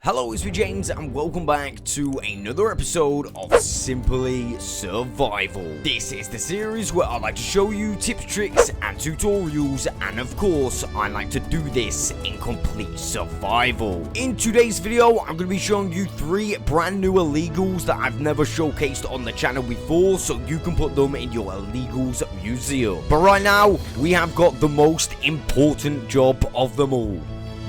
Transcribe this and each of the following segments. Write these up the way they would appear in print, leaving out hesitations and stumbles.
Hello, it's me James and welcome back to another episode of Simply Survival. This is the series where I like to show you tips, tricks and tutorials, and of course I like to do this in complete survival. In today's video I'm going to be showing you 3 brand new illegals that I've never showcased on the channel before, so you can put them in your illegals museum. But right now we have got the most important job of them all.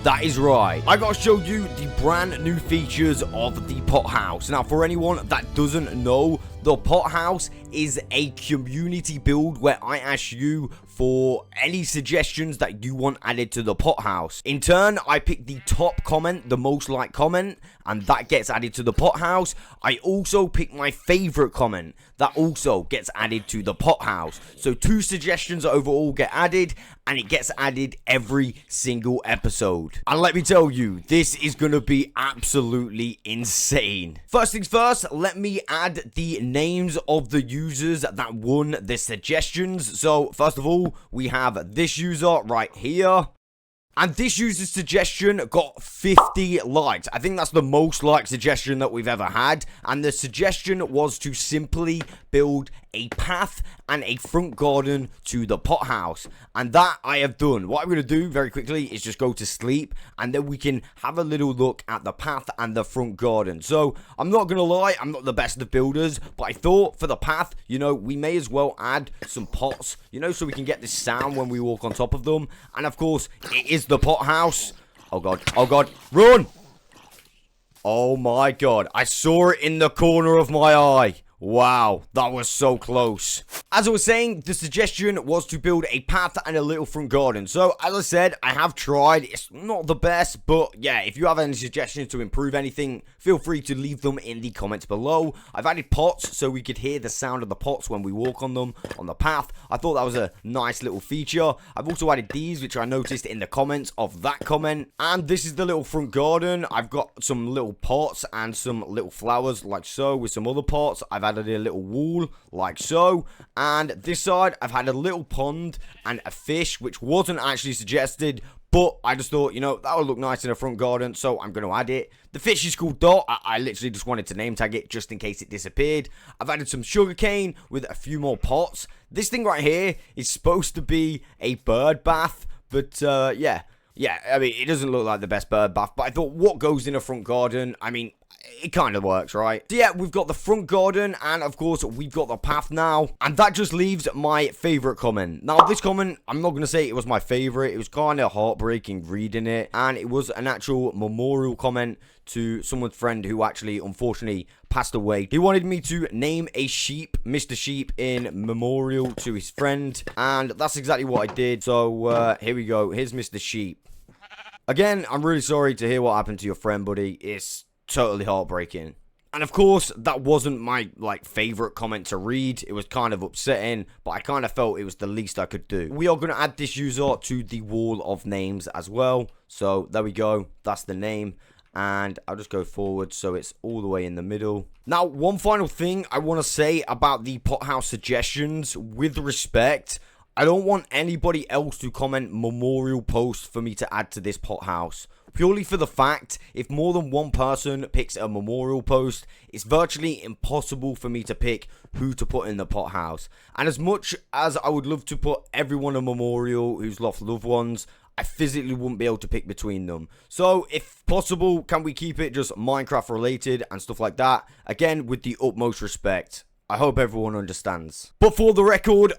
That is right, I gotta show you the brand new features of the pot house. Now, for anyone that doesn't know, the pot house is a community build where I ask you for any suggestions that you want added to the pot house. In turn, I pick the top comment, the most liked comment, and that gets added to the pot house. I also pick my favorite comment, that also gets added to the pot house. So 2 suggestions overall get added, and it gets added every single episode. And let me tell you, this is gonna be absolutely insane. First things first, let me add the names of the users that won the suggestions. So first of all, we have this user right here. And this user's suggestion got 50 likes. I think that's the most liked suggestion that we've ever had. And the suggestion was to simply build a path and a front garden to the pot house. And that I have done. What I'm going to do very quickly is just go to sleep, and then we can have a little look at the path and the front garden. So I'm not going to lie, I'm not the best of builders, but I thought for the path, we may as well add some pots, so we can get this sound when we walk on top of them. And of course, it is the pot house. Oh god, run! Oh my god, I saw it in the corner of my eye. Wow, that was so close. As I was saying, the suggestion was to build a path and a little front garden. So, as I said, I have tried. It's not the best, but yeah, if you have any suggestions to improve anything, feel free to leave them in the comments below. I've added pots so we could hear the sound of the pots when we walk on them on the path. I thought that was a nice little feature. I've also added these, which I noticed in the comments of that comment. And this is the little front garden. I've got some little pots and some little flowers like so with some other pots. I've added a little wall like so, and this side I've had a little pond and a fish, which wasn't actually suggested, but I just thought, that would look nice in a front garden, so I'm going to add it. The fish is called Dot. I literally just wanted to name tag it just in case it disappeared. I've added some sugarcane with a few more pots. This thing right here is supposed to be a bird bath, but yeah, I mean, it doesn't look like the best bird bath, but I thought, what goes in a front garden? I mean, it kind of works, right? So yeah, we've got the front garden, and of course, we've got the path now. And that just leaves my favorite comment. Now, this comment, I'm not going to say it was my favorite. It was kind of heartbreaking reading it. And it was an actual memorial comment to someone's friend who actually, unfortunately, passed away. He wanted me to name a sheep, Mr. Sheep, in memorial to his friend. And that's exactly what I did. So, here we go. Here's Mr. Sheep. Again, I'm really sorry to hear what happened to your friend, buddy. It's totally heartbreaking. And of course, that wasn't my favorite comment to read. It was kind of upsetting, but I kind of felt it was the least I could do. We are going to add this user to the wall of names as well. So there we go, that's the name, and I'll just go forward so it's all the way in the middle. Now, one final thing I want to say about the pot house suggestions, with respect, I don't want anybody else to comment memorial posts for me to add to this pot house. Purely for the fact, if more than one person picks a memorial post, it's virtually impossible for me to pick who to put in the pot house. And as much as I would love to put everyone a memorial who's lost loved ones, I physically wouldn't be able to pick between them. So, if possible, can we keep it just Minecraft related and stuff like that? Again, with the utmost respect. I hope everyone understands. But for the record,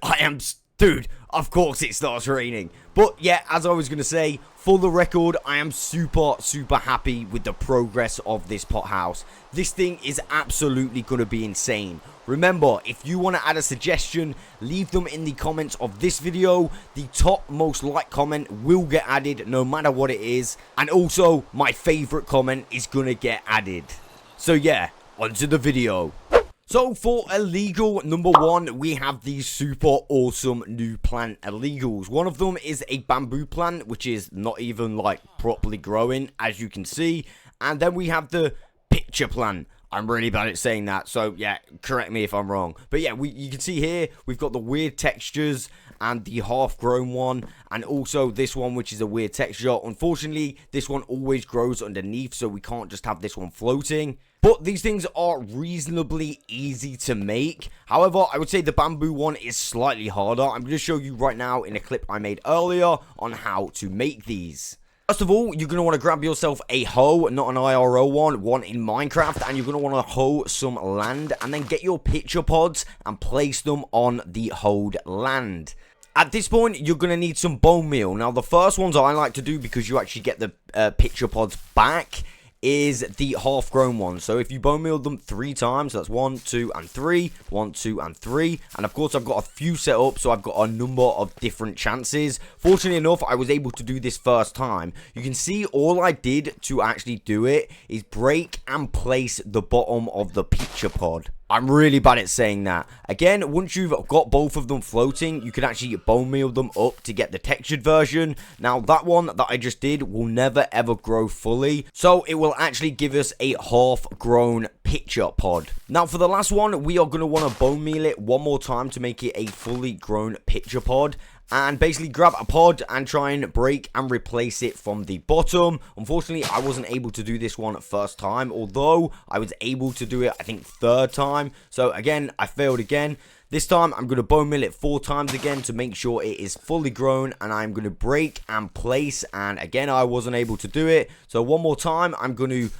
Dude, of course it starts raining. But yeah, as I was going to say, for the record, I am super happy with the progress of this pot house. This thing is absolutely going to be insane. Remember, if you want to add a suggestion, leave them in the comments of this video. The top most liked comment will get added no matter what it is. And also, my favorite comment is going to get added. So yeah, onto the video. So for illegal number 1, we have these super awesome new plant illegals. One of them is a bamboo plant, which is not even properly growing, as you can see. And then we have the picture plant. I'm really bad at saying that, so yeah, correct me if I'm wrong. But yeah, you can see here, we've got the weird textures, and the half-grown one, and also this one, which is a weird texture. Unfortunately, this one always grows underneath, so we can't just have this one floating. But these things are reasonably easy to make. However, I would say the bamboo one is slightly harder. I'm going to show you right now in a clip I made earlier on how to make these. First of all, you're going to want to grab yourself a hoe, not an IRL one in Minecraft, and you're going to want to hoe some land, and then get your pitcher pods and place them on the hoed land. At this point, you're going to need some bone meal. Now, the first ones I like to do, because you actually get the pitcher pods back, is the half-grown one. So if you bone meal them 3 times, that's 1, 2, and 3, 1, 2, and 3, and of course I've got a few set up, so I've got a number of different chances. Fortunately enough, I was able to do this first time. You can see all I did to actually do it is break and place the bottom of the pitcher pod. I'm really bad at saying that. Again, once you've got both of them floating, you can actually bone meal them up to get the textured version. Now, that one that I just did will never ever grow fully, so it will actually give us a half-grown pitcher pod. Now, for the last one, we are going to want to bone meal it one more time to make it a fully grown pitcher pod. And basically grab a pod and try and break and replace it from the bottom. Unfortunately, I wasn't able to do this one first time, although I was able to do it, I think, 3rd time. So again, I failed again. This time, I'm going to bone meal it 4 times again to make sure it is fully grown, and I'm going to break and place, and again, I wasn't able to do it. So one more time, I'm going to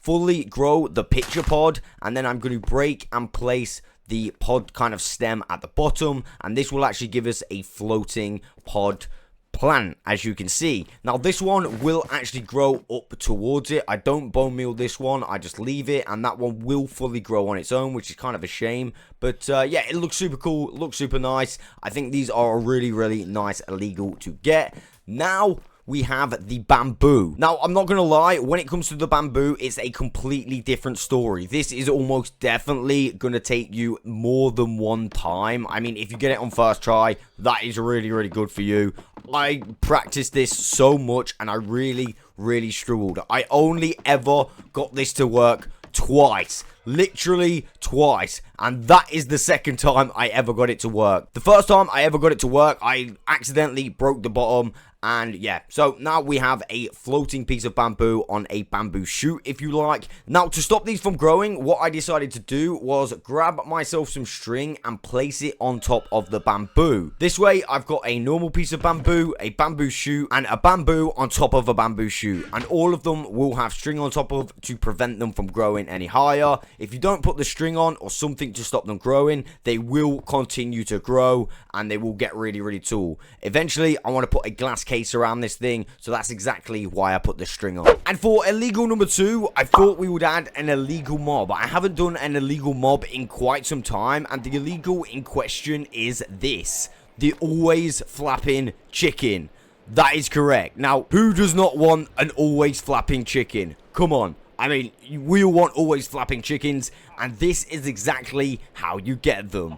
fully grow the pitcher pod, and then I'm going to break and place the pod kind of stem at the bottom, and this will actually give us a floating pod plant, as you can see. Now, this one will actually grow up towards it. I don't bone meal this one, I just leave it, and that one will fully grow on its own, which is kind of a shame. But yeah, it looks super cool, looks super nice. I think these are really nice illegal to get. Now we have the bamboo. Now, I'm not going to lie, when it comes to the bamboo, it's a completely different story. This is almost definitely going to take you more than one time. I mean, if you get it on first try, that is really good for you. I practiced this so much, and I really struggled. I only ever got this to work twice. Literally twice, and that is the 2nd time I ever got it to work. The first time I ever got it to work, I accidentally broke the bottom, and yeah, so now we have a floating piece of bamboo on a bamboo shoot, if you like. Now, to stop these from growing, what I decided to do was grab myself some string and place it on top of the bamboo. This way, I've got a normal piece of bamboo, a bamboo shoot, and a bamboo on top of a bamboo shoot, and all of them will have string on top of to prevent them from growing any higher. If you don't put the string on or something to stop them growing, they will continue to grow, and they will get really tall. Eventually, I want to put a glass case around this thing, so that's exactly why I put the string on. And for illegal number 2, I thought we would add an illegal mob. I haven't done an illegal mob in quite some time, and the illegal in question is this: the always flapping chicken. That is correct. Now, who does not want an always flapping chicken? Come on. I mean, we all want always flapping chickens, and this is exactly how you get them.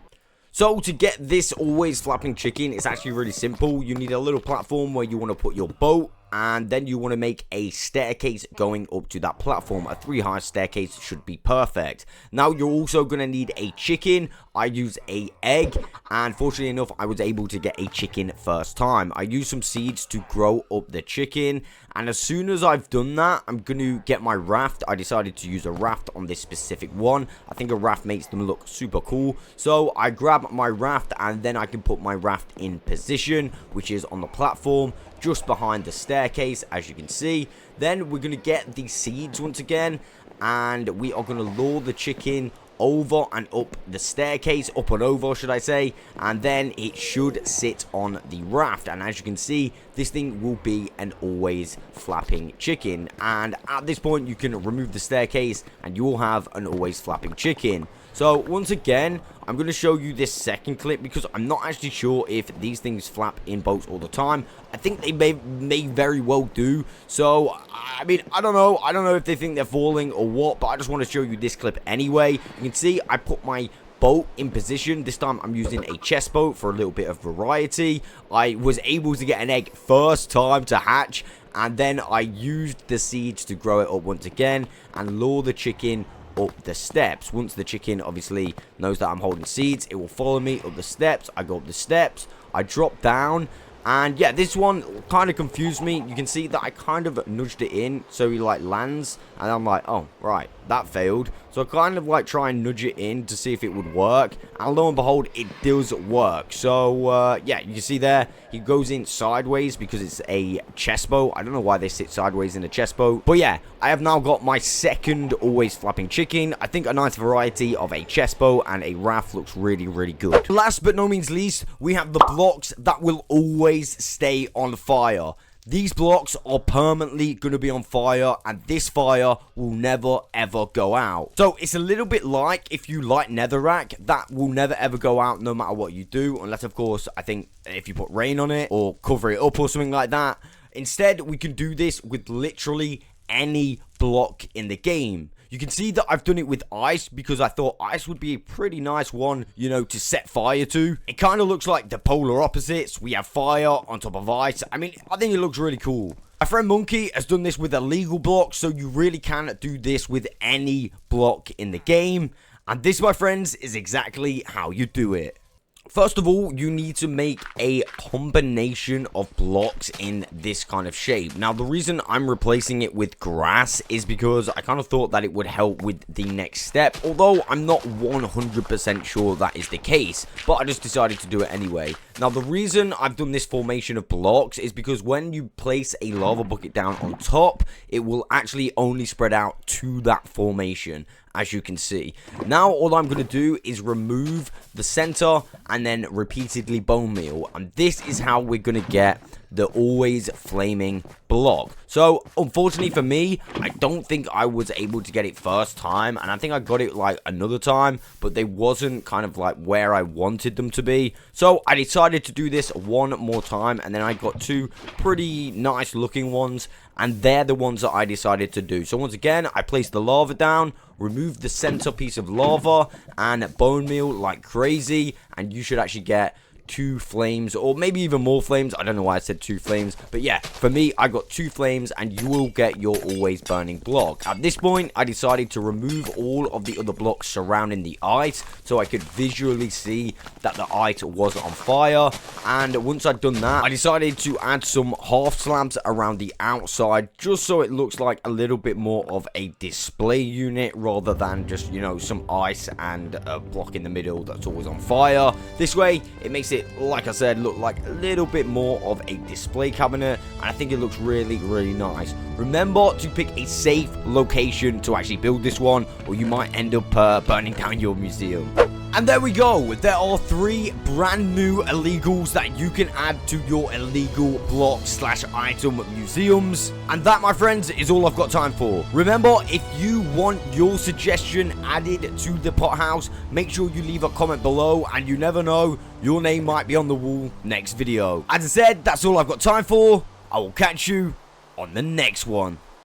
So, to get this always flapping chicken, it's actually really simple. You need a little platform where you want to put your boat, and then you want to make a staircase going up to that platform. A 3-high staircase should be perfect. Now, you're also going to need a chicken. I use a egg, and fortunately enough, I was able to get a chicken first time. I used some seeds to grow up the chicken, and as soon as I've done that, I'm going to get my raft. I decided to use a raft on this specific one. I think a raft makes them look super cool, so I grab my raft, and then I can put my raft in position, which is on the platform just behind the staircase, as you can see. Then we're going to get the seeds once again, and we are going to lure the chicken over and up the staircase, up and over should I say, and then it should sit on the raft. And as you can see, this thing will be an always flapping chicken, and at this point you can remove the staircase and you will have an always flapping chicken. So once again, I'm going to show you this second clip because I'm not actually sure if these things flap in boats all the time. I think they may very well do. So, I mean, I don't know. I don't know if they think they're falling or what, but I just want to show you this clip anyway. You can see I put my boat in position. This time I'm using a chest boat for a little bit of variety. I was able to get an egg first time to hatch, and then I used the seeds to grow it up once again and lure the chicken up the steps. Once the chicken obviously knows that I'm holding seeds, it will follow me up the steps. I go up the steps, I drop down, and yeah, this one kind of confused me. You can see that I kind of nudged it in, so he like lands, and I'm like, oh, right, that failed. So I kind of like try and nudge it in to see if it would work, and lo and behold, it does work. So yeah, you can see there, he goes in sideways because it's a chest boat. I don't know why they sit sideways in a chest boat, but yeah, I have now got my second always flapping chicken. I think a nice variety of a chest boat and a raft looks really, really good. Last but no means least, we have the blocks that will always stay on fire. These blocks are permanently going to be on fire, and this fire will never ever go out. So it's a little bit like if you light netherrack, that will never ever go out no matter what you do, unless of course I think if you put rain on it or cover it up or something like that. Instead, we can do this with literally any block in the game. You can see that I've done it with ice because I thought ice would be a pretty nice one, you know, to set fire to. It kind of looks like the polar opposites. We have fire on top of ice. I mean, I think it looks really cool. My friend Monkey has done this with illegal blocks, so you really can do this with any block in the game. And this, my friends, is exactly how you do it. First of all, you need to make a combination of blocks in this kind of shape. Now, the reason I'm replacing it with grass is because I kind of thought that it would help with the next step, although I'm not 100% sure that is the case, but I just decided to do it anyway. Now, the reason I've done this formation of blocks is because when you place a lava bucket down on top, it will actually only spread out to that formation, as you can see. Now, all I'm going to do is remove the center and then repeatedly bone meal. And this is how we're going to get the always flaming block. So, unfortunately for me, I don't think I was able to get it first time. And I think I got it like another time, but they wasn't kind of like where I wanted them to be. So, I decided to do this one more time. And then I got two pretty nice looking ones. And they're the ones that I decided to do. So, once again, I placed the lava down, remove the center piece of lava, and bone meal like crazy, and you should actually get 2 flames, or maybe even more flames. I don't know why I said 2 flames, but yeah, for me, I got 2 flames, and you will get your always burning block. At this point, I decided to remove all of the other blocks surrounding the ice, so I could visually see that the ice was on fire. And once I'd done that, I decided to add some half slabs around the outside, just so it looks like a little bit more of a display unit, rather than just, you know, some ice and a block in the middle that's always on fire. This way, it makes it, like I said, look like a little bit more of a display cabinet, and I think it looks really, really nice. Remember to pick a safe location to actually build this one, or you might end up burning down your museum. And there we go. There are 3 brand new illegals that you can add to your illegal block / item museums. And that, my friends, is all I've got time for. Remember, if you want your suggestion added to the pot house, make sure you leave a comment below, and you never know, your name might be on the wall next video. As I said, that's all I've got time for. I will catch you on the next one.